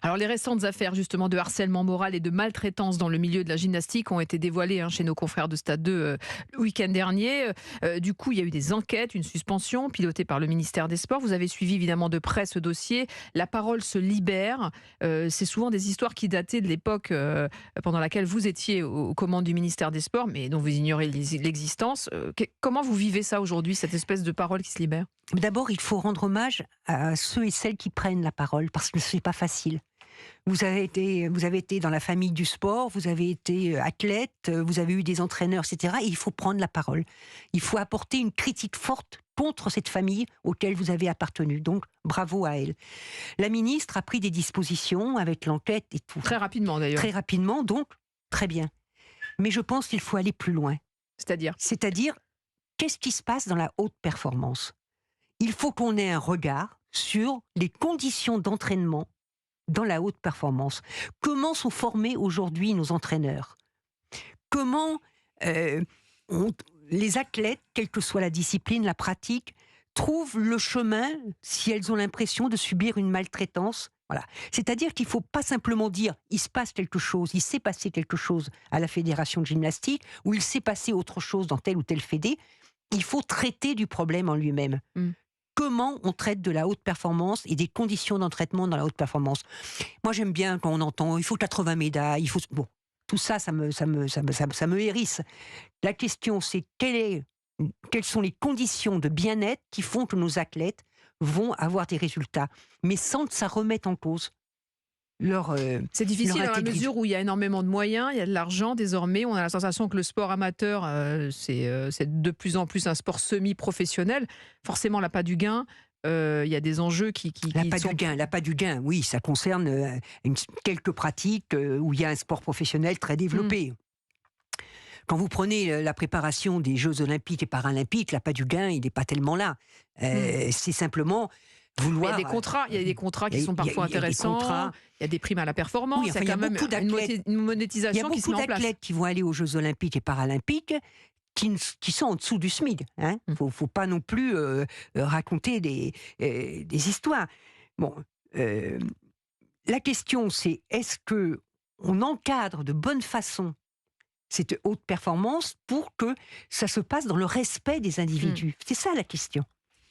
Alors les récentes affaires justement de harcèlement moral et de maltraitance dans le milieu de la gymnastique ont été dévoilées chez nos confrères de Stade 2 le week-end dernier. Du coup, il y a eu des enquêtes, une suspension pilotée par le ministère des Sports. Vous avez suivi évidemment de près ce dossier. La parole se libère. C'est souvent des histoires qui dataient de l'époque pendant laquelle vous étiez aux commandes du ministère des Sports, mais dont vous ignorez l'existence. Comment vous vivez ça aujourd'hui, cette espèce de parole qui se libère? D'abord, il faut rendre hommage à ceux et celles qui prennent la parole, parce que ce n'est pas facile. Vous avez été dans la famille du sport, vous avez été athlète, vous avez eu des entraîneurs, etc. Et il faut prendre la parole. Il faut apporter une critique forte contre cette famille auquel vous avez appartenu. Donc, bravo à elle. La ministre a pris des dispositions avec l'enquête et tout. Très rapidement d'ailleurs. Très rapidement, donc, très bien. Mais je pense qu'il faut aller plus loin. C'est-à-dire, qu'est-ce qui se passe dans la haute performance ? Il faut qu'on ait un regard sur les conditions d'entraînement dans la haute performance. Comment sont formés aujourd'hui nos entraîneurs ? Comment les athlètes, quelle que soit la discipline, la pratique, trouvent le chemin si elles ont l'impression de subir une maltraitance ? Voilà. C'est-à-dire qu'il ne faut pas simplement dire « il se passe quelque chose, il s'est passé quelque chose à la fédération de gymnastique » ou « il s'est passé autre chose dans telle ou telle fédé ». Il faut traiter du problème en lui-même. Comment on traite de la haute performance et des conditions d'entraînement dans la haute performance. Moi, j'aime bien quand on entend « il faut 80 médailles », il faut... Bon, tout ça, ça me hérisse. La question, c'est quelles sont les conditions de bien-être qui font que nos athlètes vont avoir des résultats, mais sans que ça remette en cause c'est difficile leur dans la intégrité. mesure où il y a énormément de moyens, il y a de l'argent désormais. On a la sensation que le sport amateur, c'est de plus en plus un sport semi-professionnel. Forcément, l'appât du gain, il y a des enjeux qui L'appât du gain, oui, ça concerne quelques pratiques où il y a un sport professionnel très développé. Quand vous prenez la préparation des Jeux Olympiques et Paralympiques, l'appât du gain, il n'est pas tellement là. C'est simplement vouloir... Il y a des contrats qui sont parfois intéressants. Il y a des primes à la performance. Oui, enfin, il y a quand même une monétisation qui se met en place. Il y a beaucoup d'athlètes qui vont aller aux Jeux Olympiques et Paralympiques qui sont en dessous du SMIC. Faut pas non plus raconter des histoires. Bon, la question, c'est est-ce que on encadre de bonne façon cette haute performance pour que ça se passe dans le respect des individus. C'est ça la question.